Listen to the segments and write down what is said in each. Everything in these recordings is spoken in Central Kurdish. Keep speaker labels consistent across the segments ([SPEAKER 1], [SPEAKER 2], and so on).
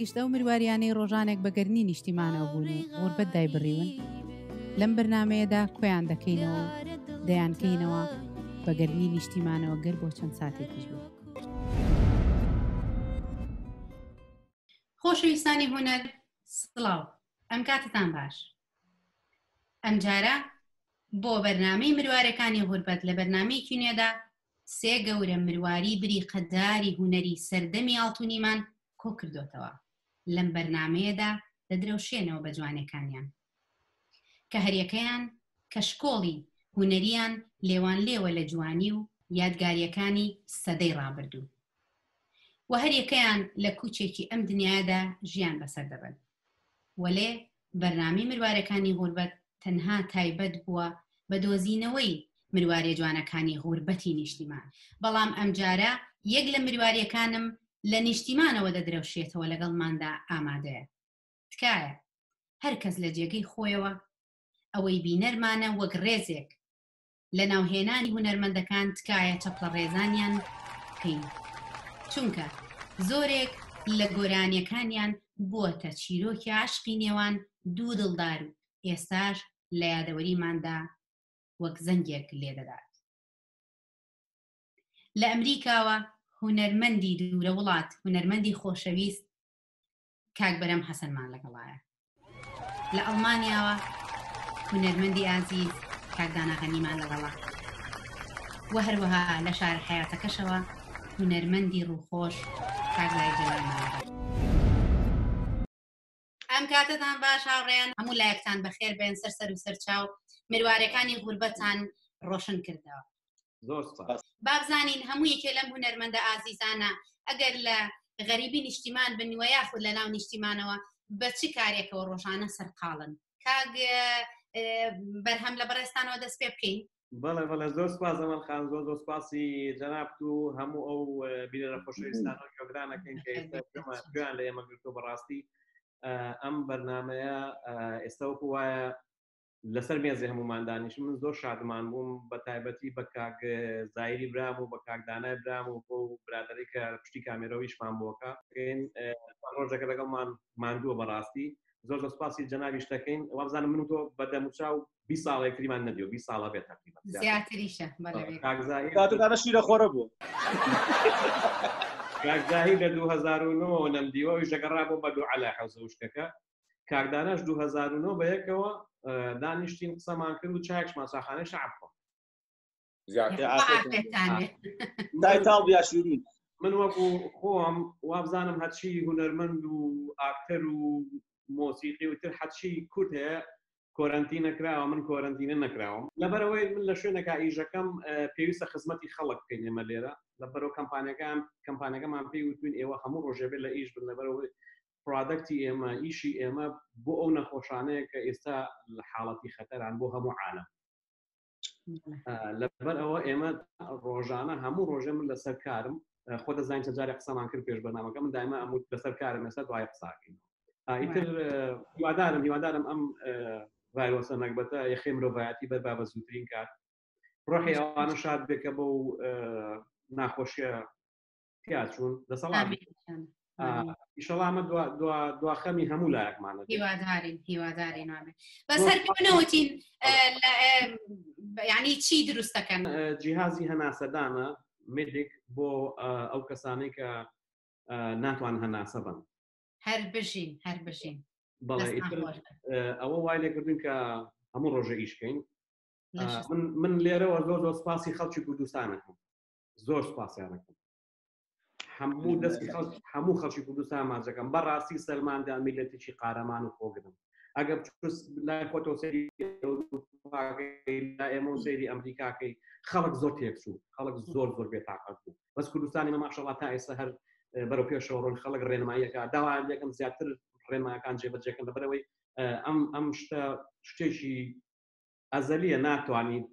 [SPEAKER 1] گشتە و مروواریانەی ڕۆژانێک بەگەرنی نیشتیمانەوە بوون و غوربەت دایبڕیون لەم بەرنمەیەدا کۆیان دەکەینەوە و دەیانکەینەوە بەگەرنی نیشتیمانەوە گەر بۆ چەند ساتێکیش بوو. خۆشەویستانی هونەر سڵاو، ئەم کاتتان باش. ئەم جارە بۆ بەرنامەی مروارەکانی غوربەت لە بەرنامەیەکی نوێدا سێ گەورە مرواری بریقەداری هونەری سەردەمی ئاڵتونیمان کۆ کردوتەوە. لەم بەرنامەیەدا دەدرەوشێنەوە بە جوانەکانیان کە هەریەکەیان کەشکۆڵی هونەریان لێوان لێوە لە جوانی و یادگاریەکانی سەدەی ڕابردوو و هەریەکەیان لە کوچێکی ئەم دنیادا ژیان بەسەر دەبن. وەلێ بەرنامەی مروارەکانی غوربەت تەنها تایبەت بووە بە دۆزینەوەی مروارێ جوانەکانی غوربەتی نیشتیمان. بەڵام ئەم جارە یەک لە مروارەکانم لە نیشتیمانەوە دەدرەوشێتەوە لەگەڵماندا ئامادەیە. تکایە هەر کەس لە جێگەی خۆیەوە ئەوەی بینەرمانە وەک ڕێزێک لە ناوهێنانی هونەرمەندەکان تکایە چەپڵە ڕێزانیان بکەین، چونکە زۆرێک لە گۆرانیەکانیان بووەتە چیرۆکی عاشقی نێوان دوو دڵدار و ئێستاش لە یادەوەریماندا وەک زەنگێک لێدەدات. لە ئەمریکاوە هونەرمەندی دوورە وڵات، هونەرمەندی خۆشەویست کاک بەرەم حەسەنمان لەگەڵایە. لە ئەڵمانیاوە هونەرمەندی ئازیز کاک دانا غەنیمان لەگەڵا و هەروەها لە شار حیاتەکەشەوە هونەرمەندی ڕووخۆش کاک لای جەلالمان. ئەم کاتتان باش هاوڕێیان، هەموو لایەکتان بەخێر بێن، سەر و سەرچاو مروارەکانی غوربەتان ڕۆشن کردەوە. بابزانین هەموو یەکێ لەم هونەرمەندە ئازیزانە ئەگەر لە غەریبی نیشتیمان بن و یاخود لە ناو نیشتیمانەوە بە چی کارێکەوە ڕۆژانە سەرقاڵن؟ کاک بەرهەم لە بەڕێستانەوە دەست پێ بکەین.
[SPEAKER 2] بەڵێ زۆر سپاس ئەمەل خان، زۆر سپاسی جەنابت و هەموو ئەو بینەرە خۆشەویستان و گۆگرانەکەین کە ئێستا گویان لە ئێمە گرتووە. بەڕاستی ئەم بەرنامەیە ئێستا وەکو وایە لەسەر مێزی هەمومان دانیشت. من زۆر شادمان بووم، بە تایبەتی بە کاک زایری برام و بە کاک دانای برام و بۆ برادەرێک کە پشتی کامێرەوەیشمان بۆکە ڕۆژەکە لەگەڵمان ماندووە. بەڕاستی زۆر سپاسی جەنابیش دەکەین. وابزانم من و تۆ بەدەموچاو 20 ساڵێکتریمان نەدیوە، 20 ساڵە بێت تقریبا،
[SPEAKER 1] زیاتریشە.
[SPEAKER 3] کاتەکانە شیرە خۆرە بوو.
[SPEAKER 2] کاکزاهی لە 2009 نەمدیوە و ژەگەڕا بۆ بە دوو عەلا حەوزە وشکەکە. کاکداناش 2009 بەیەکەوە دانیشتین قسەمان کرد و چاکشمان ساخانەی شەعب خۆ
[SPEAKER 3] دای تاڵ بیاشوری.
[SPEAKER 2] من وەکو خۆم وابزانم هەرچی هونەرمەند و ئاکتەر و مۆسیقی وتر هەرچی کورت هەیە کۆرەنتین نەکراوە. من کۆرەنتینە نەکراوم، لەبەرەوەی من لە شوێنێکا ئیژەکەم پێویستە خزمەتی خەڵک بکەین ئێمە لێرە. لەبەرەوە کەمپانیەکەمان پێی وتوین ئێوە هەموو ڕۆژێ بێت لە ئیش بن، لەبەرەوەی پرۆدەکتی ئێمە، ئیشی ئێمە بۆ ئەو نەخۆشانەیە کە ئێستا لە حاڵەتی خەتەران بۆ هەموو عالەم. لەبەر ئەوە ئێمە ڕۆژانە هەموو ڕۆژێ من لەسەر کارم، خۆ دەزانین چەند جارێک قسەمان کرد پێش بەرنامەکە، من دایما ئەموو لەسەر کارم ئێستا دوای قساکەین. ئیتر هیوادارم ئەم ڤایرۆسە نەکبەتە یەخێ مرۆڤایەتی بەربا بە زووترین کات. ڕۆحی ئەوانە شاد بێکە بەو ناخۆشیە پیاچوون دەسەڵات ئیشەڵا ئەمە دواخەمی هەموو لایەکمانە.
[SPEAKER 1] هیوادارین وابێ. بەس هەر پێنەوتین یعنی چی دروستەکەن؟
[SPEAKER 2] جیهازی هەناسەدانە مێدیک بۆ ئەو کەسانەی کە ناتوان هەناسە بن.
[SPEAKER 1] هەر بژین.
[SPEAKER 2] بەڵێ ئەوە وای لێکردین کە هەموو ڕۆژە ئیشکەین. من لێرەوە زۆر سپاسی خەڵکی کوردستانەکەم، زۆر سپاسیانەکەم. هەموو دەستی هەموو خەڵکی کوردستان ماچەکەم. بەڕاستی سەلماندان میلەتێکی قارەمان و خۆگرم. ئەگەر لای خۆتۆ سەیری ئێمە و سەیری ئەمریکاکەی خەڵک زۆر تێکچوو، خەڵک زۆر بێتاقەت بوو. بەس کوردستانی مە ماشەڵڵا تا ئێستا هەر بەرەو پێشەوە ڕۆن خەڵک ڕێنماییەکە داوایان لێکم زیاتر ڕێنمایەکان جێبەجێکن. لەبەرەوەی ئەم شتێکی ئەزەلیە ناتوانیت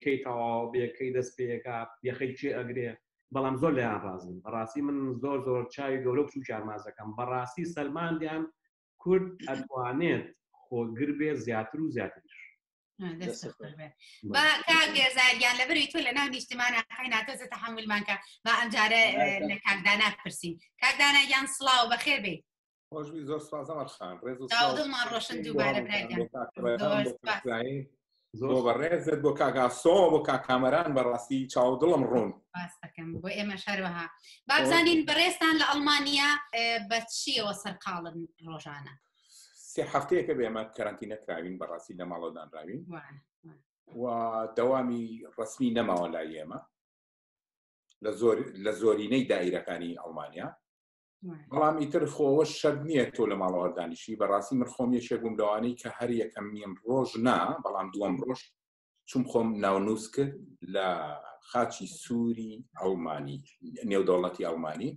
[SPEAKER 2] کەی تەواو بێکەی دەست پێیەکە یەخەی چێ ئەگرێ، بەڵام زۆر لێیان ڕازیم. بەڕاستی من زۆر چاوی گەورە و چارمازەکەم. بەڕاستی سەلماندیان کورد ئەتوانێت خۆگر بێ زیاتر و زیاتریش.
[SPEAKER 1] با کاگێزاریان لەبەروی تۆ لە ناو نیشتیمانە قەیناتۆزە تەحملمان کە با ئەم جارە لە کاکدانا پرسین. کاکدانا یان سڵاو بەخێر بێت.
[SPEAKER 4] خۆشوی زۆر سپاس ئەمەرخان ڕێز و
[SPEAKER 1] دڵمان ڕۆشن دووبارە براکەم
[SPEAKER 4] بۆ بەڕێزت بۆ کاگاسۆ بۆ کاکامەران بەڕاستی چاودڵم ڕوون
[SPEAKER 1] دەکەم بۆ ئێمە شەروەها بابزانین بەڕێستان لە ئەڵمانیا بە چیەوە سەرقاڵن ڕۆژانە
[SPEAKER 4] 3 هەفتەیەکە بێمە کەرانتینە کراوین بەڕاستی لە ماڵۆدانراوین و دەوامی ڕسمی نەماوە لای ئێمە لە زۆرینەی دائیرەکانی ئەڵمانیا بەڵام ئیتر خۆوە شەرت نییە تۆ لە ماڵەوەدانیشی بەڕاستی من خۆم یەکێک بووم لەوانەی کە هەر یەکەمین ڕۆژ نا بەڵام دووەم ڕۆژ چوم خۆم ناونووس کرد لە خاچی سووری ئەڵمانی نێودەوڵەتی ئەڵمانی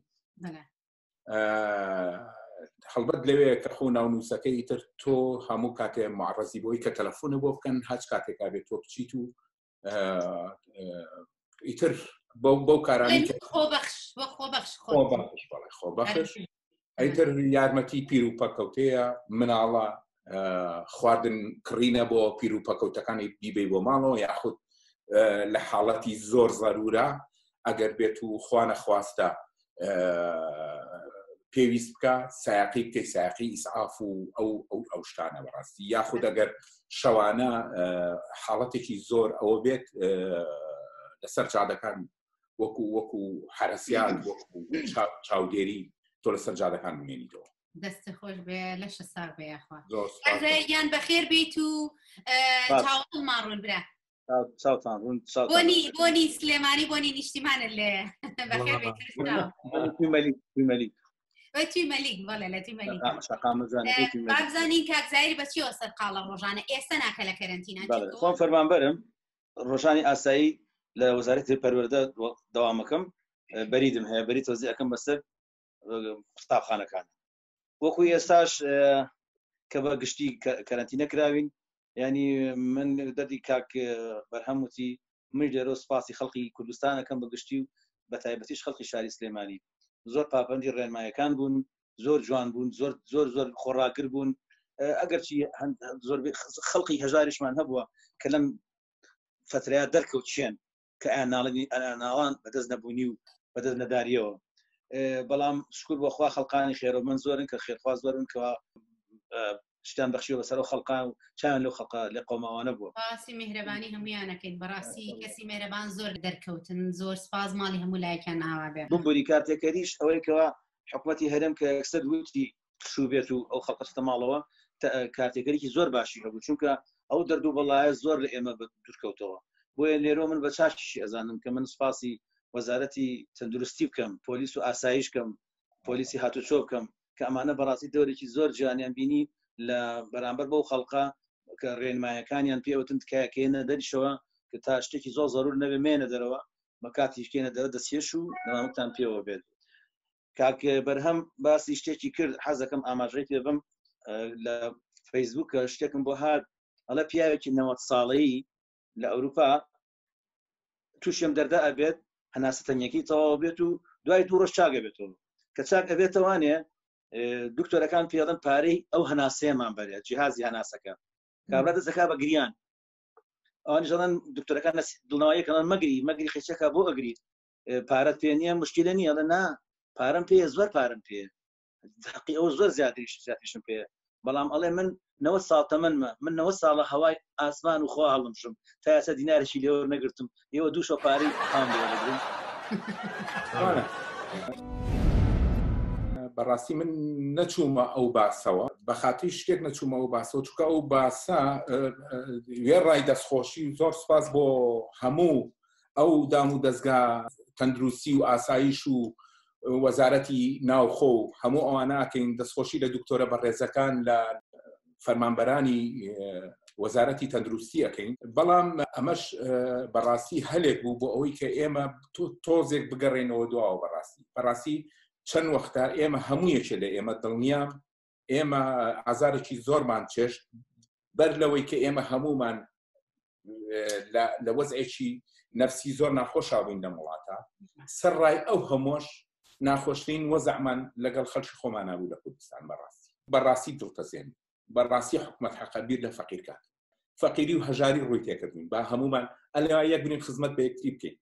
[SPEAKER 4] هەڵبەت لەوەیە کە خۆ ناونووسەکەی ئیتر تۆ هەموو کاتێ معڕەزی بۆی کە تەلەفۆنە بۆ بکەن هەچ کاتێکا بێت تۆ بچیت و ئیتر بەو کارانی خۆبەخش ئەیتر یارمەتی پیر و پەکەوتەیە مناڵە خواردن کڕینە بۆ پیر و پەکەوتەکانی بیبێ بۆ ماڵەوە یاخود لە حاڵەتی زۆر زەرورە ئەگەر بێت و خوا نەخواستە پێویست بکە سایقی بکەی سایقی ئیسعاف و ئەو شتانە بەڕاستی یاخود ئەگەر شەوانە حاڵەتێکی زۆر ئەوە بێت لەسەر جادەکان وەکو حرەسیان وەکو چاودێری تۆ لەسەر جادەکان بمێنیتەوە
[SPEAKER 1] دەستە خۆش بێ لەشە ساغ بێ یاخوا یان بەخێر بیت و چاوەڵمان ڕوون برا بۆنی سلێمانی بۆنی نیشتیمانە لێ بەخێر
[SPEAKER 3] توی
[SPEAKER 1] مەلیک بەڵێ لە توی مەلیک بابزانین کاکزایری بە چیەوە سەرقاڵە ڕۆژانە ئێستا ناکە لە کەرەنتینە
[SPEAKER 3] خۆم فەرمانبەرم ڕۆژانی ئاسایی لە وەزارەتی پەروەردە دەوامەکەم بەریدم هەیە بەری تۆزی ئەەکەم بەسەر قوتابخانەکان وەکو ئێستاش کە بە گشتی کەرەنتینە کراوین ینی من دەردی کاک بەرهەم وتی من لێرە سپاسی خەڵکی کوردستانەکەم بە گشتی و بە تایبەتیش خەڵکی شاری سلێمانی زۆر پاپەندی ڕێنمایەکان بوون زۆر جوان بوون زۆر خۆڕاگر بوون ئەگەرچی زۆر خەڵکی هەژاریشمان هەبووە کە لەم فترەیە دەرکەوتچێن کە ئەناوان بەدەست نەبوونی و بەدەست نەداریەوە بەڵام شکر بۆخوا خەڵقانی خێرەومەند زۆرن کە خێرخواز زۆرن کەوا شتیان بەخشیوە بەسەر و خەڵقان و چیان لەو خەڵقا لێ قۆماوانە بووە
[SPEAKER 1] باسی میهرەبانی هەمویانەکەین بەڕاستی کەسی میهرەبان زۆر دەرکەوتن زۆر سپاس ماڵی هەموو لایەکیان ئاوا بێ
[SPEAKER 3] بمبووری کارتێکەریش ئەوەی کەوا حکومەتی هەرێم کە ئەکسەر وتی شوو بێت و ئەو خەڵقەتە ماڵەوە کارتێکەرێکی زۆر باشی هەبوو چونکە ئەو دەردوو بەڵایە زۆر لە ئێمە دوورکەوتەوە بۆیە لێرۆ من بە چاشی ئەزانم کە من سپاسی وەزارەتی تەندروستی بکەم پۆلیس و ئاسایش بکەم پۆلیسی هاتوچۆ بکەم کە ئەمانە بەڕاستی دەورێکی زۆر جوانیان بینی لە بەرامبەر بەو خەڵقا کە ڕێنمایەکانیان پێوتن تکایەکەێنە دەریشەوە کە تا شتێکی زۆر زەرور نەبێ مێنە دەرەوە بە کاتیشکێنە دەرە دەستێش و نەمامتان پێوە بێت کاک بەرهەم باسی شتێکی کرد حەزەکەم ئاماژەی پێ بم لە فەیسبووکە شتێکم بۆ هات ئەڵە پیاوێکی 90 ساڵەیی لە ئەوروپا تووشم دەردا ئەبێت هەناسەتەنیەکی تەواو بێت و دوای 2 ڕۆژ چاگە بێتەوە کە چاک ئەبێتەوانێ دکتۆرەکان پێڵن پارەی ئەو هەناسەیەمان بەرێت جیهازی هەناسەکە کابرا دەستەکا بە گریان ئەوانی ژەڵەن دکتۆرەکان دڵنەوەیەکەڵەن مەگری خێچەکە بۆ ئەگریت پارەت پێ نییە مشکلە نییە ئەڵە نا پارەم پێ زۆر پارەم پێ حەقی ئەو زۆر زیاتریشم پێ بەڵام ئەڵێ من 90 ساڵ تەمەنمە من 90 ساڵە هەوای ئاسمان و خوا هەڵمشم تا یاسە دینارێکی لێوە نەگرتم ئێوە دووشە پارەی خام لێوەگرن
[SPEAKER 4] بەڕاستی من نەچوومە ئەو باسەوە بە خاطری شتێک نەچوومە ئەو باسەوە چونکە ئەو باسە وێڕای دەستخۆشی زۆر سپاس بۆ هەموو ئەو دام و دەستگا تەندروستی و ئاسایش و وەزارەتی ناوخۆ و هەموو ئەوانەکەین دەستخۆشی لە دکتۆرە بەڕێزەکان لە فەرمانبەرانی وەزارەتی تەندروستی ئەەکەین بەڵام ئەمەش بەڕاستی هەلێک بوو بۆ ئەوەی کە ئێمە تۆزێک بگەڕێنەوە دواوە بەڕاستی چەند وەختە ئێمە هەموویەکێ لە ئێمە دڵنیا ئێمە ئازارێکی زۆرمان چێشت بەر لەوەی کە ئێمە هەمومان لە وەزعێکی نەفسی زۆر ناخۆشاوین لە وڵاتە سەرڕای ئەو هەمووش ناخۆشترین وەزعمان لەگەڵ خەڵکی خۆمان نبوو لە کوردستان بەڕاستی دڵتەزێن بەڕاستی حکومەت حەقەبیر لە فەقیرکات فەقیری و هەژاری ڕووی تێکردین با هەمومان ئەلێ یەک بنین خزمەت بە یەکتری بکەین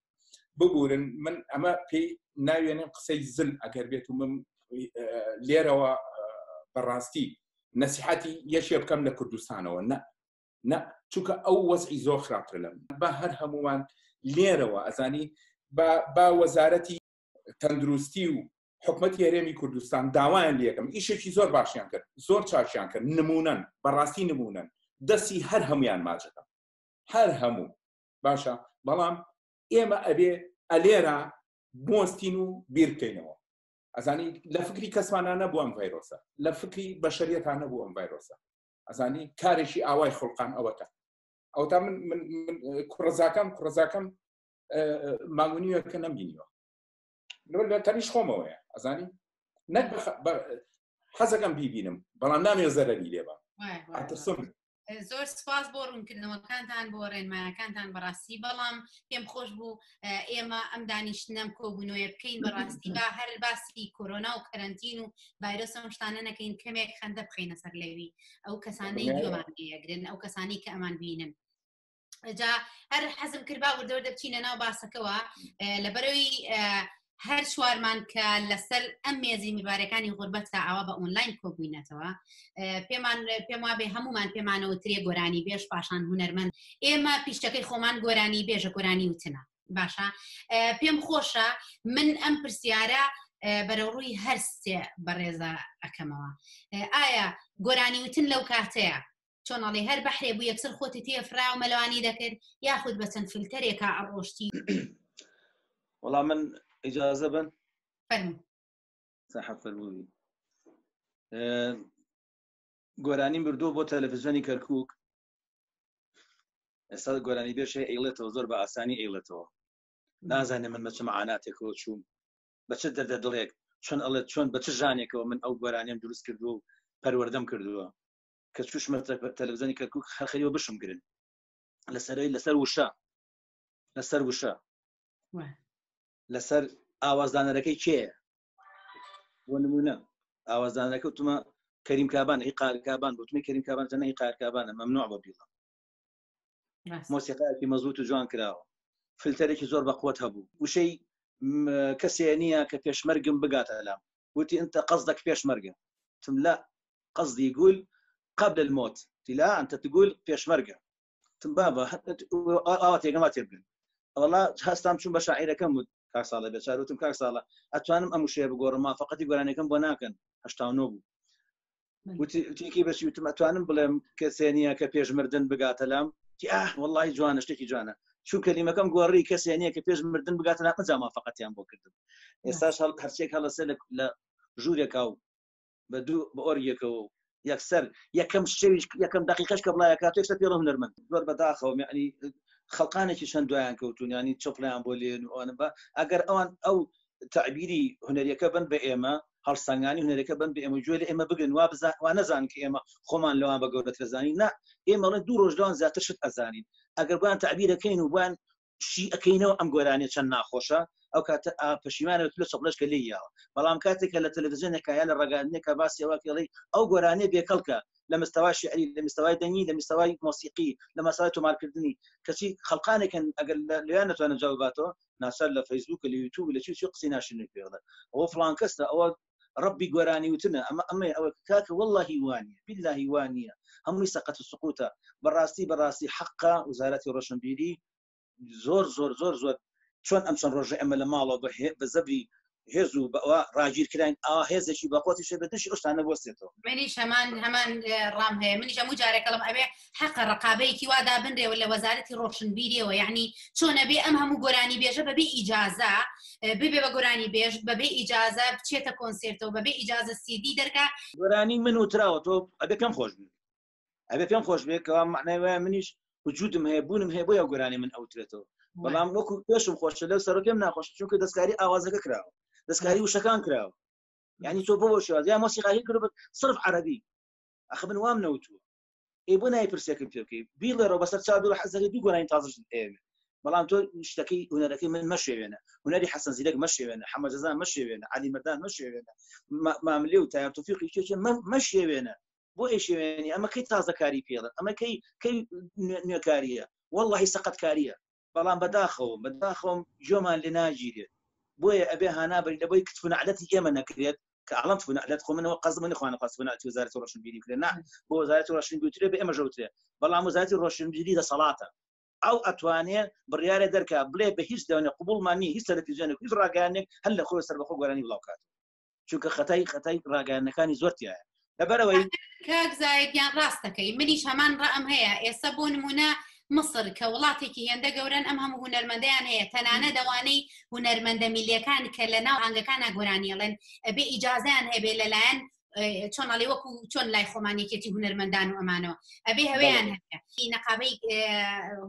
[SPEAKER 4] ببورن من ئەمە پێی ناوێنم قسەی زل ئەگەر بێت و من لێرەوە بەڕاستی نەسیحەتی یەکێ بکەم لە کوردستانەوە نە چونکە ئەو وەزعی زۆر خراپتر لەم بە هەر هەمووان لێرەوە ئەزانی با وەزارەتی تەندروستی و حکومەتی هەرێمی کوردستان داوایان لێکم ئیشێکی زۆر باشیان کرد زۆر چاکیان کرد نمونەن بەڕاستی نمونەن دەستی هەر هەمویان ماچەکەم هەر هەموو باشە بەڵام ئێمە ئەبێ ئەلێرە بۆستین و بیر بکەینەوە ئەزانی لە فکری کەسمانە نەبوو ئەم ڤایرۆسە لە فکری بەشەریەتان نەبوو ئەم ڤایرۆسە ئەزانی کارێکی ئاوای خڵقان ئەوەتە ئەو تا من کوڕەزاکەم ماگونیوەکە نەمبینیوە لە تەنیش خۆمەوەیە ئەزانی نەک حەزەکەم بیبینم بەڵام نامێ زەرەری لێبە ئەترسم
[SPEAKER 1] زۆر سپاس بۆ ڕوونکردنەوەکانتان بۆ ڕێنمایەکانتان بەڕاستی بەڵام پێم خۆش بوو ئێمە ئەم دانیشتنەم کۆبوونەوەی بکەین بەڕاستی با هەر باسی کۆرۆنا و کەرەنتین و ڤایرۆس ئەم شتانە نەکەین کەمێک خەندە بخەینە سەر لێوی ئەو کەسانەی گوێمان لێگرن ئەو کەسانی کە ئەمان بینن جا هەر حەزم کرد با وردەوردە بچینە ناو باسەکەوە لەبەرەوەی هەر شوارمان کە لەسەر ئەم مێزی میوارەکانی غوربەتە ئاوا بە ئۆنلاین کۆبووینەتەوە پێم وابێ هەمومان پێمانەوەترێ گۆرانی بێژ پاشان هونەرمەند ئێمە پیشەکەی خۆمان گۆرانی بێژە گۆرانی وتنە باشە پێم خۆشە من ئەم پرسیارە بەرەوڕووی هەر سێ بەڕێزە ئەەکەمەوە ئایا گۆرانی وتن لەو کاتەیە چۆنەڵێ هەر بەحرێ بوو یەکسەر خۆتی تێفرا و مەلەوانی دەکرد یاخود بە چەند فیلتەرێکە ئەڕۆشتی
[SPEAKER 3] وەڵام من ئیجازە بن
[SPEAKER 1] فەرموو
[SPEAKER 3] ساحەب فەرمووی گۆرانیم بردووە بۆ تەلەڤیزیۆنی کەرکووک ئێستا گۆرانی بێش ئەیڵێتەوە زۆر بە ئاسانی ئەیڵێتەوە نازانێ من بە چ مەعاناتێکەوە چووم بە چ دەردە دڵێک چۆن ئەڵێت چۆن بە چ ژانێکەوە من ئەو گۆرانیم دروست کردووە و پەروەردەم کردووە کە چوشمە تەلەڤیزیۆنی کەرکووک خەریوە بشم گرن لەسەر وشە لەسەر ئاوازدانەرەکەی کێیە بۆ نمونە ئاوازدانەکە وتمە کەریم کابان هی قارکابان بوتمی کەریم کابان جەنە هی قارکابانە مەمنوع بە بیڵە مۆسیقایەکی مەزبوط و جوان کراوە فلتەرێکی زۆر بەقوت هەبوو وشەی کەسێ نییە کە پێشمەرگم بگاتە لام وتی ئەنتە قەزدك پێشمەرگە تم لا قصدي يقول قبل الموت لا أنت تقول پێشمەرگە تم بابا ئاواتێکە ما تێبن والله هەستام چوون بە شاعیرەکەم بود کاک ساڵە بێچاروتم کاک ساڵە ئەتوانم ئەم شێ بگۆڕم مافەقەتی گۆرانەکەم بۆ ناکەن 89 بوو وتیکی بەچی وتم ئەتوانم بڵێم کەسێ نییە کە پێشمردن بگاتە لام والله جوانە شتێکی جوانە چون کەلیمەکەم گۆڕی کەسێ نییە کە پێشمردن بگاتە لام مەجا مافەقەتیان بۆ کردم ئێستاش هەرچێک هەڵەسێ لە ژوورێکا و بە ئۆریەکەوە یەکسەر یەکەم دقیقەش کە بڵایە کاتێک سە پێڵە هونەرمەند زۆر بەداخەوە یعنی خەڵقانێکی چەند دوایان کەوتون ینی چۆپلیان بۆ لێن وانە بە ئەگەر ئەوان ئەو تعبیری هونەریەکە بن بە ئێمە هەڵسەنگانی هونەرەکە بن بە ئێمە گوێ لە ئێمە بگرن وا نەزانین کە ئێمە خۆمان لەوان بە گەورەتر زانین نا ئێمەڵێ دوو ڕۆژ لەوان زیاتر شت ئەزانین ئەگەر بۆیان تعبیرەکەین و بۆیان شی ئەەکەینەوە ئەم گۆرانیە چەند ناخۆشە ئەو کاتە پەشیمانە لە چۆپلەشکە لێیاوە بەڵام کاتێکە لە تەلەڤیزیۆنێکە یا لە ڕێگەیەکە باسی ئەوە کێڵی ئەو گۆرانیە بێکەڵکە لە مستەوای شعری لە مستەوای دەنگی لە مستەوای مۆسیقی لە مەسای تۆمارکردنی کەچی خەڵقانێکن ئەگەر لەویان نتوانە جواب باتەوە ناچار لە فەیسبووک لە یوتیوب لە چی قسەی ناشرین پێڵێ ئەوە فڵان کەسە ئەوە ڕبی گۆرانی وتنە ئەمە ئەوە کاکە واللهی وانیە باللهی وانیە هەمووی سەقەت و سقوتە بەڕاستی حەقا وزارەتی ڕۆشنبیری زۆر چۆن ئەم چەند ڕۆژە ئەمە لە ماڵەوە بە زەبری هێز و بەوە ڕاگیرکراین هێزێکی بەقۆتی شێ بەدەشی ئەوشتانە بۆستێتەوە
[SPEAKER 1] منیش هەمان ڕام هەیە منیش هەموو جارێکەڵم ئەبێ حەقە ڕقابەیەکی وادا بنرێەوە لە وەزارەتی ڕۆشنبیریەوە یعنی چۆنە بێ ئەم هەموو گۆرانی بێژە بەبێ ئیجازە ببێ بە گۆرانی بێژ بەبێ ئیجازە بچێتە کۆنسێرتەوە بەبێ ئیجازە سیدی دەرکا
[SPEAKER 3] گۆرانی من وتراوە تۆ ئەبێ پێم خۆش بێ کەوا معنای وایە منیش وجودم هەیە بوونم هەیە بۆ یا گۆرانی من ئەوترێتەوە بەڵام وەکو پێشم خۆشە لەو سەرۆ پێم ناخۆش چونکە دەستکاری ئاوازەکە کراوە دەستکاری وشەکان کراوە یعنی تۆ بۆ شێوازە یا مۆسیقایی کرد صرف عەرەبی ئەخ من وام نەوتووە بۆ نایپرسێکم پێ بکەی بیڵێرەوە بەسەر چاودۆ حەزەکەی دوو گۆرانی تازەش ئێوێ بەڵام تۆ شتەکەی هونەرەکەی من مەشێوێنە هونەری حەسەن زیرەک مەشێوێنە حەمەد جەزان مەشێوێنە عەلی مەردان مەشێوێنە ماملێ و تایب تۆفیقی کێچێ مەشێوێنە بۆ ئێشێوێنی ئەمە کەی تازەکاری پێڵە ئەمە کەی نوێکاریە واللهی سەقەتکاریە بەڵام بەداخەوم جۆمان لێ ناگیرێت بۆیە ئەبێ هانابەری لەبۆی کتفونەعلەتی ئێمە نەکرێت كعلمت بنا لا تخو منه قصد من اخوان قصد بنا وزاره الروشن بيدي كلنا بو وزاره الروشن بيدي بأما جوته والله وزاره الروشن بيدي ده صلاه او اتواني برياله دركا بلي بهيش دوني قبول ماني هيش تلفزيون كيف راقانك هلا خو سر بخو غراني بلاوكات چونکە خەتای ڕاگەیانەکانی زۆرتیایە لەبەرەوەی
[SPEAKER 1] کاک زایدیان ڕاستەکەی منیش هەمان ڕەم هەیە ئێستا بۆ نمونە مصر کە وڵاتێکی هێندە گەورن ئەم هەموو هونەرمەندەیان هەیە تەنانە دەوانەی هونەرمەندە میلیەکان کە لە ناو ئاهەنگەکانە گۆرانیەڵێن ئەبێ ئیجازەیان هەبێ لەلایەن چۆنەڵێ وەکو چۆن لای خۆمانێکێتی هونەرمەندان و ئەمانەوە ئەبێ هەوەیان هەیە نەقابەی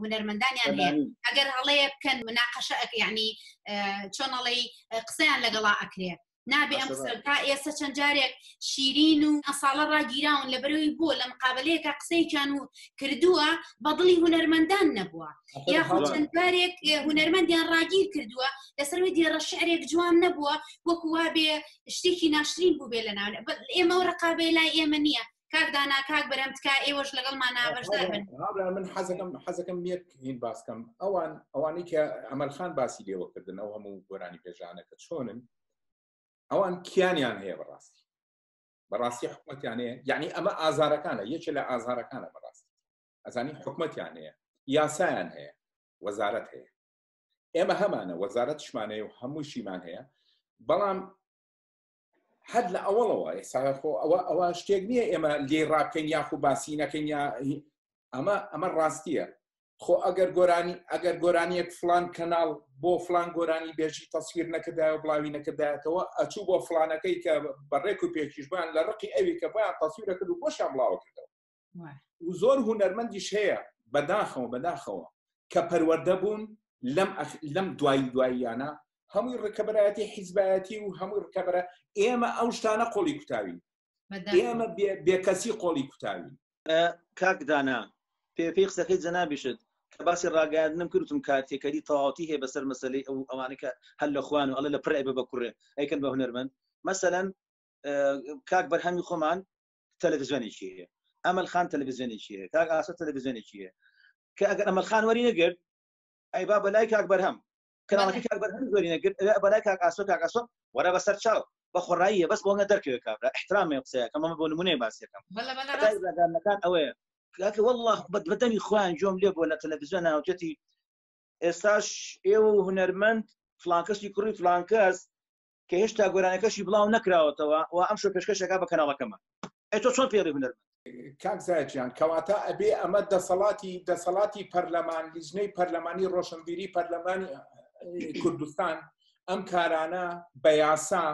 [SPEAKER 1] هونەرمەندانیان هەیە ئەگەر هەڵەیە بکەن مناقەشە یعنی چۆنەڵێ قسەیان لەگەڵا ئەکرێ نابێ ئەم تا ئێستا چەند جارێک شیرین و ئەساڵە ڕاگیراون لەبەرەوەی بۆ لە مقابلەیەکە قسەیەکیان و کردووە بەدڵی هونەرمەندان نەبووە یاخود چەند جارێک هونەرمەندیان ڕاگیر کردووە لەسەرەوەی دیێڕە شعرێک جوان نەبووە وەکو وا بێ شتێکی ناشرین بوو بێ لەناو ئێمە و ڕقابەی لای ئێمە نییە کاک دانا کاک بەرەم تکا ئێوەش لەگەڵمان نابەشدار بن
[SPEAKER 4] من حەزەکەم یەک هین باسکەم ئەوانەی کە ئەمەلخان باسی لێوە کردن ئەو هەموو گۆرانی پێژانەکە چۆنن ئەوان کیانیان هەیە بەڕاستی حکومەتیان هەیە یعنی ئەمە ئازارەکانە یەکێ لە ئازارەکانە بەڕاستی ئەزانی حکومەتیان هەیە یاسایان هەیە وەزارەت هەیە ئێمە هەمانە وەزارەتشمان هەیە و هەمووشیمان هەیە بەڵام حد لە ئەوڵەوە ئەوە شتێک نییە ئێمە لێ ڕابکەین یاخو باسی نەکەین یا ئەمە ڕاستیە خۆ ئەگەر گۆرانیەک فلان کەناڵ بۆ فلان گۆرانی بێژی تەسویر نەکردایە و بڵاوی نەکردایەتەوە ئەچوو بۆ فلانەکەی کە بەڕێک و پێکیشبان لە ڕقی ئەوی کە بۆیان تەسویرە کرد و بۆشیان بڵاوە کردەوە و زۆر هونەرمەندیش هەیە بەداخەوە کە پەروەردە بوون لەم دواییانە هەمووی ڕکەبەرایەتی حیزبایەتی و هەمووی ڕکەبەرە ئێمە ئەو شتانە قۆڵی کوتاوین ئێمە بێکەسی قۆڵی کوتاوین
[SPEAKER 3] کاک دانا پێی قسەکەی جەنابیشت کە باسی ڕاگەیاندنم کردوتم کاتێکەری تەواوەتی هەیە بەسەر مەسەلەی ئەو ئەوانەی کە هەل لە خوان و ئەڵە لە پڕ بە کوڕێ ئەیکەن بە هونەرمەند مەسەلەن کاک بەرهەمی خۆمان تەلەڤیزیۆنێکی هەیە ئەمەلخان تەلەڤیزیۆنێکی هەیە کاک ئاسە تەلەڤیزیۆنێکی هەیە کە ئەگەر ئەمەلخان وەری نەگرت ئەی با بەلای کاک بەرهەم کەناڵەکەی کاک بەرهەم وەری نەگرت بەلای کاک ئاسۆ وەرە بەسەر چاو بە خۆڕاییە بەس بۆ دەرکەوێت کابرا احترامێ قسەیە کە مەمە بۆ نمونەیە باسیەکەم ڕاگەیاندنەکان ئەوەیە کاکە والله بەدەمی خۆیان جۆم لێ بۆ لە تەلەڤیزیۆن ناوچەتی ئێستاش ئێوە هونەرمەند فلانکەسی کوڕی فلانکەس کە هێشتا گۆرانەکەشی بڵاو نەکراوەتەوە و ئەم شۆ پێشکەشەکە بە کەناڵەکەمە ئەی تۆ چۆن پێڕی هونەرمەند
[SPEAKER 4] کاک زایدیان کەواتە ئەبێ ئەمە دەسەڵاتی پەرلەمان لیژنەی پەرلەمانی ڕۆشنبیری پەرلەمانی کوردستان ئەم کارانە بە یاسا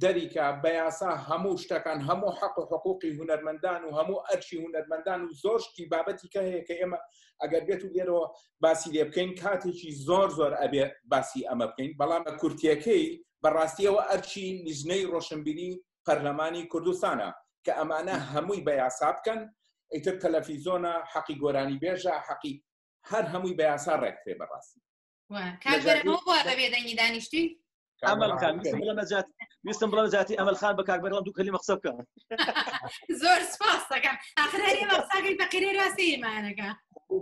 [SPEAKER 4] دەریکە بە یاسا هەموو شتەکان هەموو حەق و حقوقی هونەرمەندان و هەموو ئەرچی هونەرمەندان و زۆر شتی بابەتی کە هەیە کە ئێمە ئەگەر بێت و لێرەوە باسی لێ بکەین کاتێکی زۆر ئەبێ باسی ئەمە بکەین بەڵام بە کورتیەکەی بەڕاستیەوە ئەرچی لیژنەی ڕۆشنبیری پەرلەمانی کوردستانە کە ئەمانە هەمووی بە یاسا بکەن ئیتر تەلەڤیزۆنە حەقی گۆرانی بێژە حەقی هەر هەمووی بە یاسا ڕێککرێ بەڕاستی
[SPEAKER 1] بێدەنگی دانیشتی
[SPEAKER 3] ئەمەلخان ویستم بڵێم جاتی ئەمەلخان بە کاک بەرهەم دوو کەلیمە قسە بکەم
[SPEAKER 1] زۆر سپاس دەکەم ئاخر هەر ئێمە قساکەی بە قیرەی ڕاستیمانەکە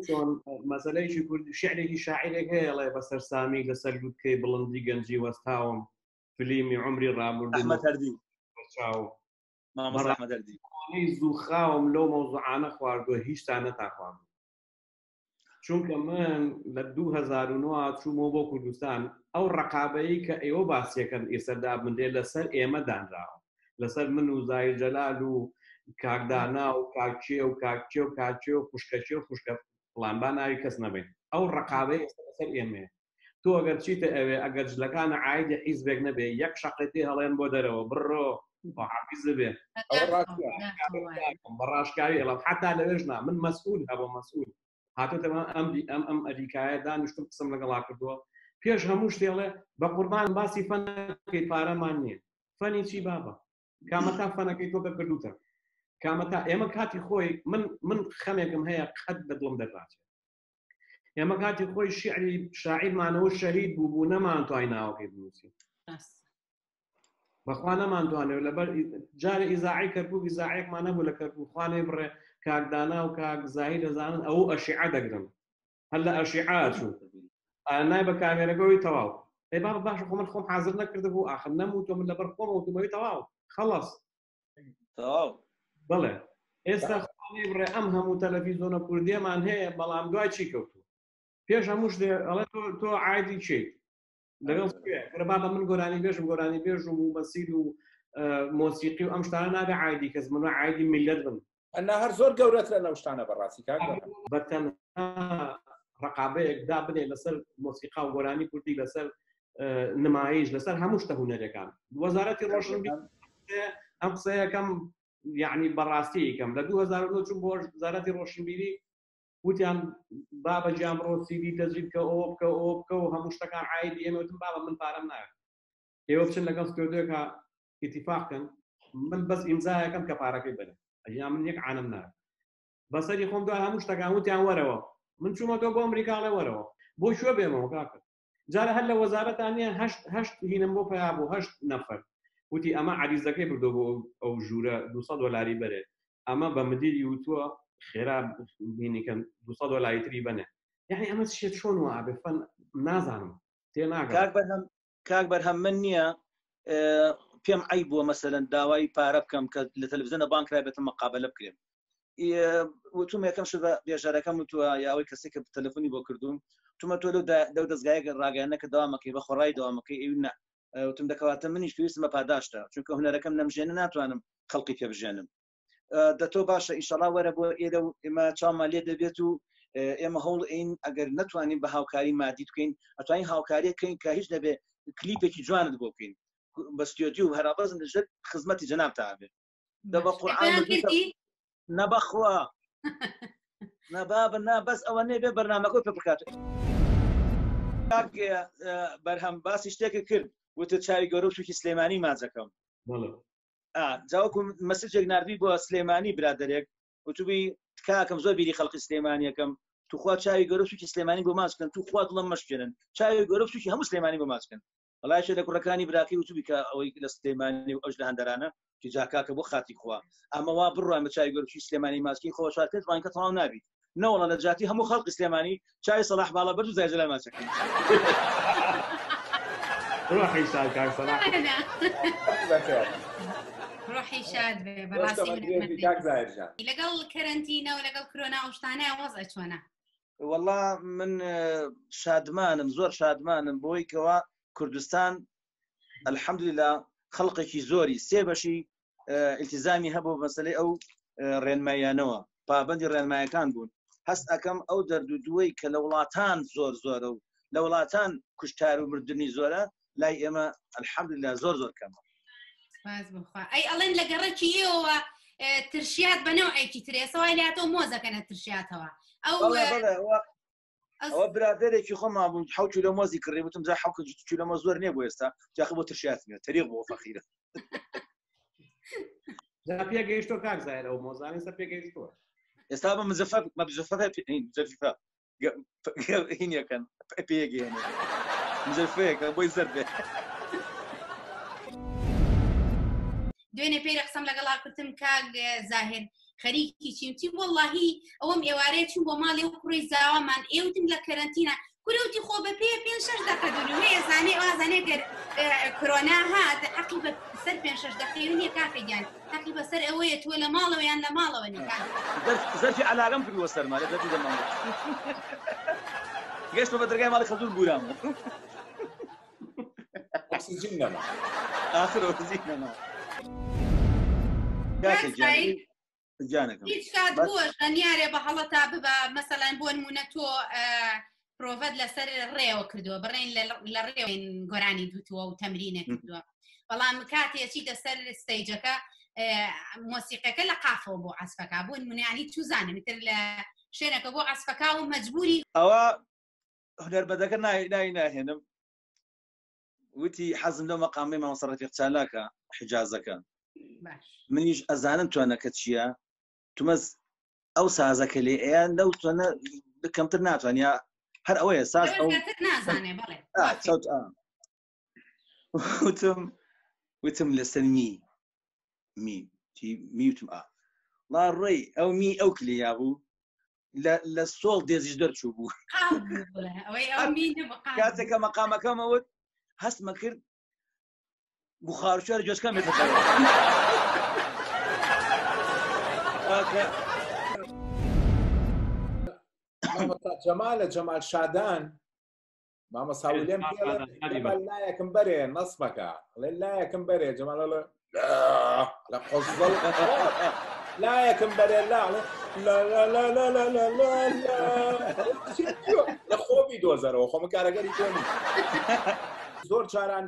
[SPEAKER 2] چۆن مەسەلەیەکی کوردی شیعرێکی شاعیرێک هەیە ئەڵێ بەسەر سامی لەسەر گوتکەی بڵندی گەنجی وەستاوم فیلمی عمری ڕابردوو
[SPEAKER 3] ئەحمەد هەردی مامۆستا ئەحمەد هەردی
[SPEAKER 2] زووخاوم لەو مەوزوعانە خواردووە هیچ تا نەتاخواردوو چونکە من لە 2009 چوومەوە بۆ کوردستان ئەو ڕقابەیە کە ئێوە باسیەکەن ئێسەردا بندێ لەسەر ئێمە دانراوە لەسەر من و زاهیر جەلال و کاکدانا و کاکچێ و کاکچێ و کاچێ و خوشکەچێ و خوشکە فڵانبا ناوی کەس نەبێت ئەو ڕقابەیە ئێستا لەسەر ئێمەیە تۆ ئەگەر چیتە ئەوێ ئەگەر جلەکانە عایدی حیزبێک نەبێ یەک شەقێتی هەڵێن بۆ دەرەوە بڕۆ حافیز بێ بەڕاشکاوی ئەڵام حتا لەوێژنا من مەسئول هەبۆ مەسئول هاتوتەوە ئەم ئەریکایە دانیشتم قسم لەگەڵا کردووە پێش هەموو شتێڵێ بە قوربان باسی فەنەکەی پارەمان نییە فەنی چی بابە کامەتا فەنەکەی تۆ بەکردوتە کامەتا ئێمە کاتی خۆی من خەمێکم هەیە قەت بە دڵم دەباتێت ئێمە کاتی خۆی شیعری شاعیرمانەوە شەهید بوو نەمانتوای ناوەکەی بنووسین بەخوا نەمانتوانێت لەبەر جارە ئیزاعی کەرکوو ئیزاعیەکمان نەبوو لە کەرکوو خوانێ بڕێ کاکدانا و کاک زاهیر دەزانن ئەو ئەشیعە دەگرن هەر لە ئەشیعە چوو نای بە کامێرەگەوەی تەواو ئەی بابە باشە خۆ من خۆم حازر نەکردبوو ئاخر نەموتۆ من لەبەر خۆم وتمەوەی تەواو خلاص
[SPEAKER 3] تەواو
[SPEAKER 2] بڵێ ئێستا بڕێ ئەم هەموو تەلەڤیزۆنە کوردیەمان هەیە بەڵام دوای چی کەوتو پێش هەموو شتێ ئەڵێ تۆ عایدی چیت لەگەڵ گەربا بە من گۆرانی بێژم و بەسیل و مۆسیقی و ئەم شتانە نابێ عایدی کەس من عایدی میلەت بم
[SPEAKER 4] ئەنا هەر زۆر گەورەترە لەو شتانە بەڕاستی کاک
[SPEAKER 2] بەتەنها ڕقابەیەک دابنێ لەسەر مۆسیقا و گۆرانی کوردی لەسەر نمایش لەسەر هەموو شتە هونەرەکان وەزارەتی ڕۆشنبیری ئەم قسەیەکەم یعنی بەڕاستی یەکەم لە 2009 چوون بۆ وەزارەتی ڕۆشنبیری وتیان بابە گیانبڕۆ سیدی دەزیت کە ئەوە بکە و هەموو شتەکان عایدی ئێمە وتم بابە من پارەم نایە ئێوە بچن لەگەڵ سکردوێکە ئیتیفاقکەن من بەس ئیمزایەکەم کە پارەکەی بنێ ئەژیان من یەک عانم نایە بەسەری خۆم دوای هەموو شتەکان وتیان وەرەوە من چوومەتەوە بۆ ئەمریکاڵێ وەرەوە بۆ شوێ بێمەوە کاکە جارە هەر لە وەزارەتانە هەشت هینم بۆ پیا بوو 8 نەفەر وتی ئەمە عریزەکەی بردو بۆ ئەو ژوورە 200 دلاری بەرێ ئەمە بە مدیری وتووە خێرا بینیکەن 200 دلاری تری بنێ یعنی ئەمە شێت چۆن وابێ فەن نازانم تێ ناگەم
[SPEAKER 3] کاک بەرهەم من نییە پێم عیب بووە مەسەلەن داوای پارە بکەم کە لە تەلەڤیزیۆنە بانکرا بێتم مەقابلە بکرێم وتوم یەکەم شت بە بێژارەکەم وتووە یاوەی کەسێک کە تەلەفۆنی بۆ کردوم تومە تۆ لەو دەستگایە ڕاگەیانەکە داوامەکەی بە خۆڕای داوامەکەی ئەوی نە وتم دەکەواتە منیش پێویستم بە پاداشتە چونکە هونەرەکەم نەمژێنە ناتوانم خەڵقی پێ بژێنم دەتۆ باشە ئیشەڵا وەرە بۆ ئێرە و ئێمە چاومان لێ دەبێت و ئێمە هەوڵ ئین ئەگەر نتوانین بە هاوکاری مادی بکەین ئەتوانین هاوکاری بکەین کە هیچ نەبێ کلیپێکی جوانت بۆ بکەین بە ستودیۆ و هەرابەزن لەژێر خزمەتی جەناب تابێ دەبە قورئان نەبەخوا نەبابە نا بەس ئەوە نێبێ بەرنامەکە پێ بکات بەرهەم باسی شتێکی کرد وتە چاوی گەورە و شوکی سلێمانی ماجەکەم جاوەکو مەسجێک نردوی بۆ سلێمانی برادەرێک وتوبی تکاکەم زۆر بیری خەڵقی سلێمانیەکەم توخوا چاوی گەورە و شوکی سلێمانی بۆ ماچکەن توخوا دڵم مەشکێنن چاوی گەورە و شوکی هەموو سلێمانی بۆ ماچکەن وڵایشە لە کوڕەکانی براکی وتوبی کە ئەوەی لە سلێمانی و ئەوش لە هەندەرانە کی جاکاکە بۆ خاتی خوا ئەمە وا بڕوای بە چاوی گەورە و شوکی سلێمانی ماچکی خۆ شارکرد وانکە تەواو نابیت نەوەڵە لە جاتی هەموو خەڵقی سلێمانی چاوی سەلاح باڵا بەرد و زایجەلال ماچەکەن
[SPEAKER 2] ڕۆحی شاد کاک سەلاح
[SPEAKER 1] ڕۆحی شاد بێ بەڕاستی لەگەڵ کەرەنتینە و لەگەڵ کۆرۆنا و شتانە وەزع چۆنە
[SPEAKER 3] وەڵا من شادمانم زۆر شادمانم بۆی کەوا کوردستان الحەمدوللا خەڵقێکی زۆری سێ بەشی ئیلتیزامی هەبوو مەسەلەی ئەو ڕێنمایانەوە پابەندی ڕێنمایەکان بوون هەست ئەەکەم ئەو دەردوودووەی کە لە وڵاتان زۆرە و لە وڵاتان کوشتار و مردنی زۆرە لای ئێمە الحەمدوللا زۆر کەمە
[SPEAKER 1] ئەی ئەڵێن لە گەڕێکی ئێوە ترشیات بەنەوعێکی ترێسەوەی لاتۆ مۆزەکەنە ترشیاتەوە
[SPEAKER 3] ئەوە برادێکی خۆما بوو 7 کیلۆ مۆزی کڕی وتم جا 7 کیلۆ مۆز زۆر نییە بۆ ئێستا جاخە بۆ ترشیاتنێ تەریق بۆ فەخیرە
[SPEAKER 2] پێگەیشتۆ کاک زایر ئەو مۆزانەی سەر پێگەیشتووە
[SPEAKER 3] ئێستا بە مزەفە زەفیفە هینەکەن پێگەێنێ مزەفەیەکە بۆی زەر بێ
[SPEAKER 1] دوێنێ پێی قسەم لەگەڵا کردم کاک زاهر خەریکی چیمتی وەڵڵاهی ئەوەم ئێوارەیە چوون بۆ ماڵێ و کوڕی زاوامان ئێوتم لە کەرەنتینە کوروتی خۆ بە پێ 5-6 دقە دونوێ زانێ ئازانێ گەر کۆرۆنا هات حەقی بە سەر 5-6 دقەی نییە کاکەگیان حەقی بەسەر ئەوەیە تۆ لە ماڵەوە یان لە ماڵەوە نیکان
[SPEAKER 3] زەرفی عەلاقەم کردووە سەرمانە دەبی دەمام گەشتمە بە دەرگای ماڵی خەزوور بورامەوە
[SPEAKER 4] ئۆکسیجین نەما
[SPEAKER 3] ئاخر ئۆکسیجین نەما
[SPEAKER 1] هیچ کات بووە ژەنیارێ بە هەڵەتا ببە مەسەلەن بۆ نمونە تۆ پرۆڤەت لەسەر ڕێوە کردووە بڕێن لە ڕێوێن گۆرانی دوتووە و تەمرینە کردووە بەڵام کاتێکی دەسەر ستەیجەکە مۆسیقەکە لە قافەوە بۆ عەزفەکە بۆ نمونەیانی توزانن تر لە شوێنەکە بۆ عەزفەکە و مەجبوری
[SPEAKER 3] ئەوە هونەربەدەکە ناهێنم وتی حەزم لەو مەقامی مامۆستا ڕەفیق چالاکە حیجازەکە منیش ئەزانم توانەکە چییە تومەز ئەو سازەکە لێ ئەیان لەو توانە بکەمتر ناتوانیا هەر ئەوەیە ساز وتم لەسەر میوتم ڵا ڕێی ئەو ئەو کلیا بوو لە سۆڵ دێزیش دەرچوو بوو کاتێکە مەقامەکەمەوت هەستمە کرد بخارشوار جۆزکەم بێتە
[SPEAKER 4] جەمالە جەمال شادان مامەساوی لێم لایەکم بەرێ نەسبەکە لێ لایەکم بەرێ جەمال لە قۆزڵ لایەکم بەرێ لە خۆبی دۆزەرەوە خۆمە کارەگەری تۆنی زۆر جاران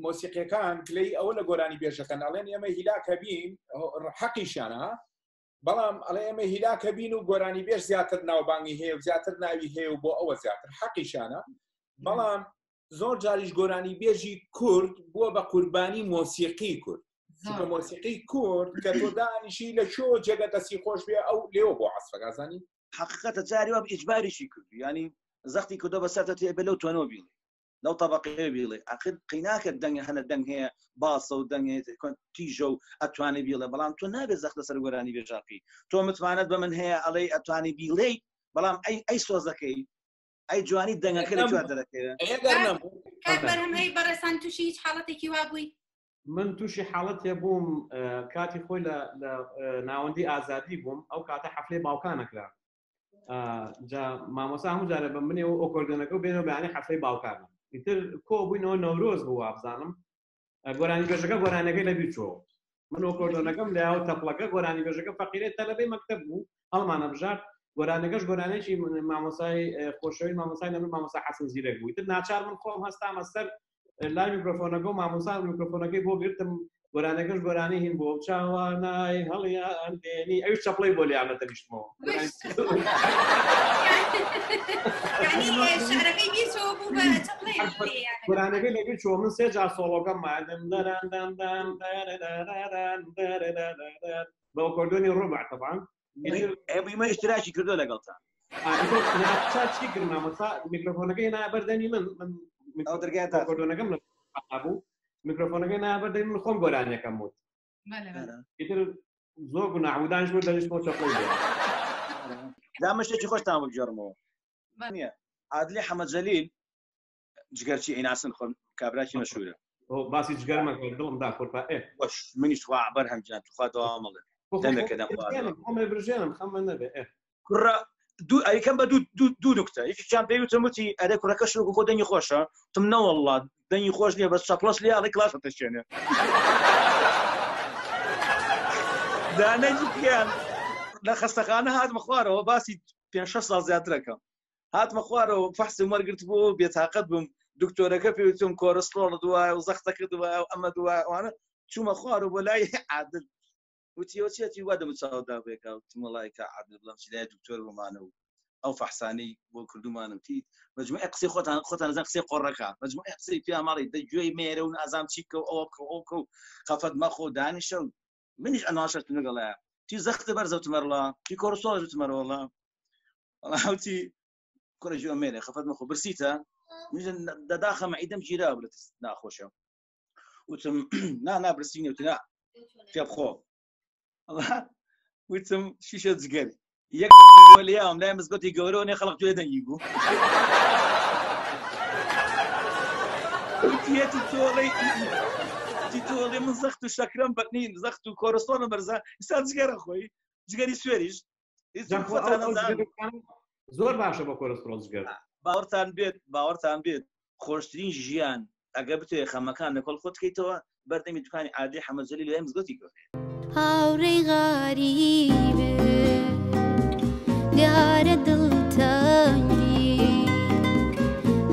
[SPEAKER 4] مۆسیقیەکان کلەی ئەوە لە گۆرانی بێژەکەن ئەڵێن ئێمە هیلاکە بین حەقیشانە بەڵام ئەڵێ ئێمە هیلاکە بین و گۆرانی بێژ زیاتر ناوبانگی هەیە و زیاتر ناوی هەیە و بۆ ئەوە زیاتر حەقیشانە بەڵام زۆر جاریش گۆرانی بێژی کورد بووە بە قوربانی مۆسیقی کورد مۆسیقی کورد کە تۆ دانیشی لە شۆ جێگە دەستی خۆش بێ ئەو لێوە بۆ عەسفەکازانی
[SPEAKER 3] حقیقەتە جاری وە ئیجباریشی کردو ینی زەختی کردۆ بەسەرتە تێبێ لەو تۆنەوە بیڵێ لەو طبقەیە بیڵێ ئاخر قیناکە دەنگ هەنە دەنگ هەیە باسە و دەنگ تیژە و ئەتوانێ بیڵێ بەڵام تۆ نابێت زەخت لەسەر گۆرانی بێژاقی تۆ متمانەت بە من هەیە ئەڵێ ئەتوانی بیڵێ بەڵام ئەی سۆزەکەی ئەی جوانی دەنگەکە لە کوێ دەرەکەوێت
[SPEAKER 1] کات بەرهەم هەی بەڕێستان تووشی هیچ حاڵەتێکی وا بووی
[SPEAKER 2] من تووشی حاڵەت هێبووم کاتی خۆی لە ناوەندی ئازادی بووم ئەو کاتە حەفلەی باوکانەکرا مامۆسا هەموو جارە بە منێ و ئۆکۆردۆنەکە و بێنەوە بەیانی حەفلەی باوکانە ئیتر کۆ بووینەوە نەورۆز بوو وابزانم گۆرانی بێژەکە گۆرانەکەی لەبیر چۆ من ئۆکۆردۆنەکەم لەیاوە تەپڵەکە گۆرانی بێژەکە فەقیرێت تەلەبەی مەکتەب بوو هەڵمانە بژار گۆرانەکەش گۆرانێکی مامۆسای خۆشەوی مامۆسای لەمن مامۆسا حەسن زیرەک بوو ئیتر ناچار من خۆم هەستامە سەر لای میکرۆفۆنەکە و مامۆسا میکرۆفۆنەکەی بۆ گرتم گۆرانەکەش گۆرانی هین بۆ چاوانای هەڵیان دێنی ئەوش چەپڵەی بۆ لیانەتە بیشتمەوە گۆرانەکەی لەبیر چۆ من سێ جار سۆڵۆکەم مادەم بە ئۆکۆردۆنی ڕۆبع تەبعاً
[SPEAKER 3] ئێمە ئیشتراکی کردو لەگەڵتان
[SPEAKER 2] چی کرد مامۆسا میکرۆفۆنەکەی نابەردەنی من
[SPEAKER 3] ئەو دەرگای تا
[SPEAKER 2] ئۆکۆردۆنەکەم لە بوو میکرۆفۆنەکەی نابەردەنی من خۆم گۆرانیەکەم وت ئیتر زۆر گوناحودانش بوو دەنیشتمەوە چەپڵەی
[SPEAKER 3] دامە شتێکی خۆشتان بگەڕمەوە نییە عادلی حەمەد جەلیل جگەرچی ئەیناسن خۆم کابراکی مەشهورە
[SPEAKER 2] باسی جگەرمە دڵم دا خۆرپا
[SPEAKER 3] باش منیش خوا بەرهەم جان توخوا دەوامەڵێ دەمێکە
[SPEAKER 2] خۆمە برژێنم خەمە نەبێ
[SPEAKER 3] کوڕە ئەیکەم بە دوو نکتە یەکیان پێویستم وتی ئەرێ کوڕەکە شلوک خۆ دەنگی خۆشە تم نەوەڵڵا دەنگی خۆش نییە بە چەپڵەش لیاڵی کلاسە تەشێنێ دانەجی پیان لە خەستەخانە هاتمە خوارەوە باسی 5-6 ساڵ زیاترەکەم هاتمە خوارەوە فەحسی وەرگرت بوو بێتاقەت بووم دکتۆرەکە پێوتم کۆرەستۆڵ دوایە و زەختەکە دوایە و ئەمە دوایەوانە چوومە خوارەوە بۆ لای عادل وتیەوە چێتی وا دەمە چاوەدا بێکە وتمەڵای کە عادل بڵام چی لای دکتۆر بمانە و ئەو فەحسانەی بۆ کردومانم تیت مەجموعی قسەی خۆتان نەزان قسەی قۆڕەکە مەجموعی قسەی پێ ماڵی دەگوێی مێرە و نازام چیکە و ئەوە ئەوکە و خەفەت مەخۆ دانیشە و منیش ئەناشەت لەگەڵایە تی زەختە بەرزەوتمەڕڵا تی کۆرسۆڵ ژوتمەرەوەڵا وەڵاوتی کوڕە ژوە مێرە خەفەت مەخۆ برسیتە دەداخە مەعیدەم گیرا بڵێت ناخۆشە وتم نابرسینی وتنا پێ بخۆ وتم شیشە جگەری یەک لیام لای مزگەوتی گەورەوە نێ خەڵق توێ دەنگی بوو وتیەتی تۆڵێ من زەخت و شەکرەم بەنین زەخت و کۆرەستۆنە بەرزە ئستا جگەرە خۆی جگەری سوێریش
[SPEAKER 2] زۆر باشە بە کۆرەستۆڵ جگەر
[SPEAKER 3] باوەڕتان بێت خۆشترین ژیان ئەگە بتوێ خەمەکان لەکۆڵ خۆت بکەیتەوە بەردەمی دوکانی عادلی حەمەد جەلیل لای مزگەوتی گەورەیە
[SPEAKER 5] هاوڕێی غەریبە دیارە دڵتەنگی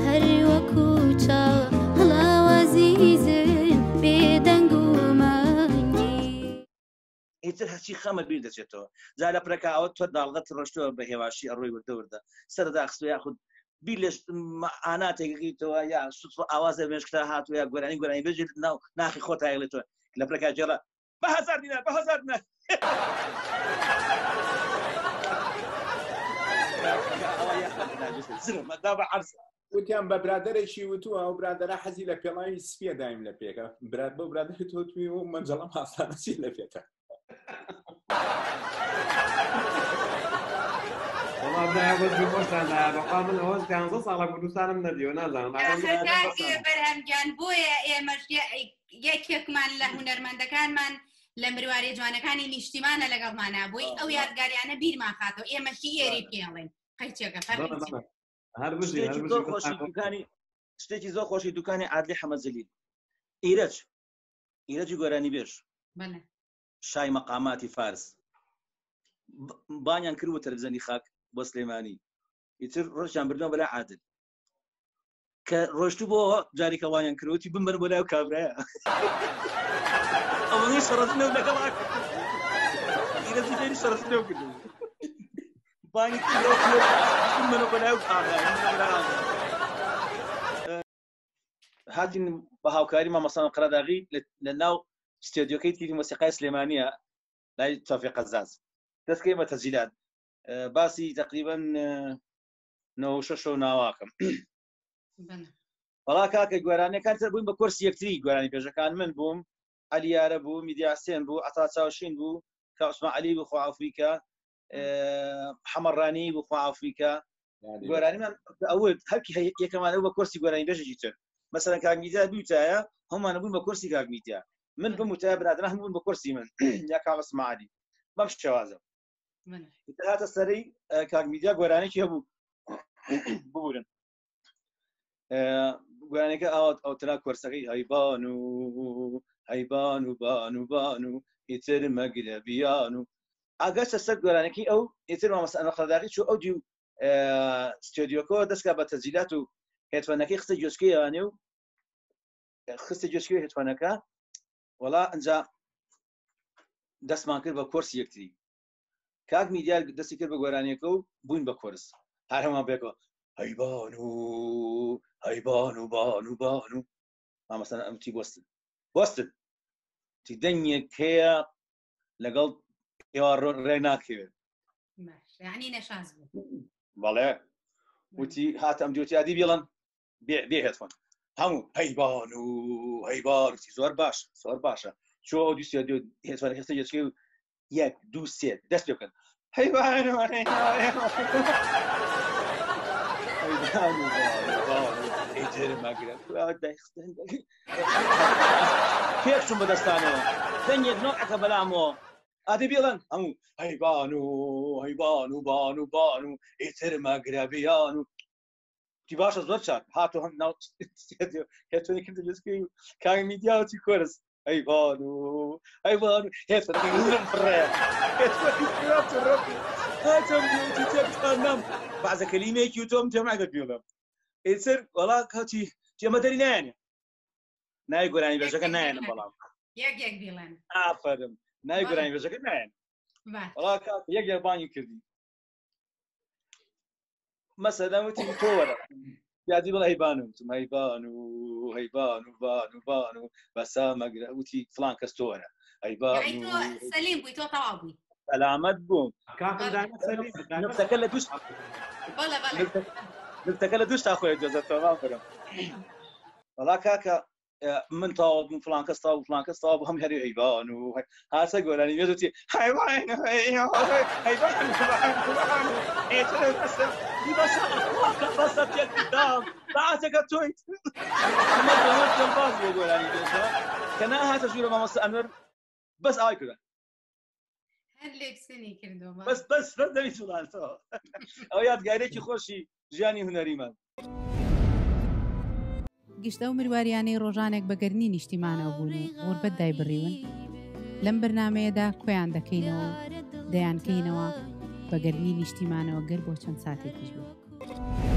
[SPEAKER 5] هەر وەکو چاوە هەڵاوە زیزن بێدەنگ و مانگی
[SPEAKER 3] ئیتر هەرچی خەمە بیر دەچێتەوە جا لە پرەکەوە تۆ داڵغەت ڕۆشتەوە بە هێواشی ئەڕۆی وردەوردە سەرداخستۆ یاخود بیر لەش ئاناتێکیتەوە یا سوت ئاوازە بێشکتا هاتووە یا گۆرانی بێژێت ناو ناخی خۆت هایڵێتەوە لە پرەکە جێڵە بە هەزار دینار بە هەزار دینار زرمەدا بە عەرزە
[SPEAKER 4] وتیان بە برادەرێکی وتووە ئەو برادەرە حەزی لە پێڵاوی سپیە دایم لە پێکە براد بە برادەری تۆتوی و مەنجەڵەم هاسانەچی لە پێکە
[SPEAKER 2] بەقا من ئەوەش 15 ساڵە کوردستانم نەدیوە نازانم
[SPEAKER 1] بەرهەمگیان بۆیە ئێمەش یەکێکمان لە هونەرمەندەکانمان لە مروارێ جوانەکانی نیشتیمانە لەگەڵمانە بۆی ئەو یادگاریانە بیرمان خاتەوە ئێمەشی ئێری پێڵێن قەیچێکە
[SPEAKER 3] شتێکی زۆر خۆشی دوکانی عادلی حەمەدجەلیل ئیرەجی گۆرانی بێژ شای مەقاماتی فارس بانیان کردوە تەلەڤیزیۆنی خاک بۆ سلێمانی ئیتر ڕۆژیان بردنەوە بەلای عادل کە ڕۆشتو بۆ جارێکە وانیان کردوتی بمبەر بۆ لای کابرایە ئەوەی شەڕەتنەوە لەگەڵ ئیرەجی لێری شەڕەتنەوە کردو بانی بمبەر بۆ لای کابرایە هاتین بە هاوکاری مامۆستا قەرەداغی لە ناو ستێدیۆکەی تیری مۆسیقای سلێمانیە لای تۆفیق قەزاز دەستکەی بە تەسجیلات باسی تقریباً 96 ناواکەم بەڵا کاکە گوێرانەکان تر بووین بە کورسی یەکتری گوێرانی پێشەکان من بووم عەلیارە بوو میدیاسێن بوو عەتا چاوشین بوو کە عوسمان عەلی بوو خوا عەفویکە حەمەڕانی بوو خوا عەفویکە گوێرانیمان ئەوە هەرکی یەکەمان ئەو بە کورسی گوێرانی پێشێکی تر مەسەلەن کاگمیدیا دووتایە هەمووانە بوون بە کورسی کاگمیدیا من بم وتایە برادران هەموو بوون بە کورسی من یا کاک عوسمان عەلی بەم شێوازە هاتە سەرەی کاگمیدیا گوێرانێکی هەبوو ببورن گوێرانەکە ئەو ترا کورسەکەی هەیبان و بان و ئیتر مەگرە بیان و ئاگەشتە سەر گوێرانەکەی ئەو ئیتر مامۆستا قەرەداغی چوو ئەو دیو ستۆدیۆکەوە دەستکا بە تەسجیلات و هێتوانەکەی خستە گوێچکەی ئەوانێ و خستە گوێچکەی هێتوانەکە وەڵا ئەنجا دەستمان کرد بە کورسی یەکتری کاک میدیار دەستی کرد بە گوێرانیەکە و بووین بە کورس هەر هەمان بێکەوە هەیبان و بان و مامۆستا ئەمتی بۆستن تی دەنگێک هەیە لەگەڵ ئێوە ڕێ ناکەوێت
[SPEAKER 1] یعنی نەشاز بوو
[SPEAKER 3] بەڵێ وتی هاتە ئەم دیوتی ئادی بێڵن بێ هێتفۆن هەموو هەیبان وتی زۆر باشە چۆ ئەو دووسێ هێتوانە خستە گوێچکەی و 1 2 3 دەست پێ بکەن هەیبان پێچوون بەدەستانەوە دەنگێک نۆعەکە بەلامەوە ئادی بێڵن هەموو هەیبان و بان و ئیتر مەگرە بیان و تی باشە زۆر چاک هاتۆ هەم ناو هێتوانی کردە گوێچکەی و کاک میدیاوتی کورس هەیبان و هێتوانم بڕێ هاتم دیوتی تێبتانم بەعزە کەلیمەیەکی و تۆم تێماگە بێڵم ئیتر وەڵا کاتی تێمە دەری نایانێ ناوی گۆرانی بێژەکە نایەنم بەڵام
[SPEAKER 1] یەک بیڵێن
[SPEAKER 3] ئافەرم ناوی گۆرانی بێژەکە نایەن وەڵا کات یەک بانی کردی مەسەلەن وتی تۆ وەرە یادی بڵ هەیبانم وتم هەیبان و بان و بەسا مەگرە وتی فڵان کەس تۆ وەرە هەیبان
[SPEAKER 1] سەلیم بووی تۆ تەواو بووی
[SPEAKER 3] سەلامەت بووم نفتەکە لە دووشتا خۆی دۆزەتەوە بەرم وەڵا کاکە من تاوە بووم فڵان کەس تاو فڵان کەس تاوە بوو هەم هەری هەیبان و هاتە گۆرانی بێژ وتی هەیبان بەسە پێکدام بەعاتەکە تۆیت باز بۆ گۆرانی بێژە کە ناهاتە ژوورە مامۆستا ئەنوەر بەس ئاوای کردن
[SPEAKER 1] هەر لێکسنی کردەوە
[SPEAKER 3] بەس دەوی سوڵانتەوە ئەو یادگارێکی خۆشی ژیانی هونەریمان
[SPEAKER 6] گشتە و مرواریانەی ڕۆژانێک بەگەرنی نیشتیمانەوە بوون و غوربەت دایبڕیون لەم بەرنامەیەدا کۆیان دەکەینەوە و دەیانکەینەوە بەگەرنی نیشتیمانەوە گەر بۆ چەند ساتێکیش بوو.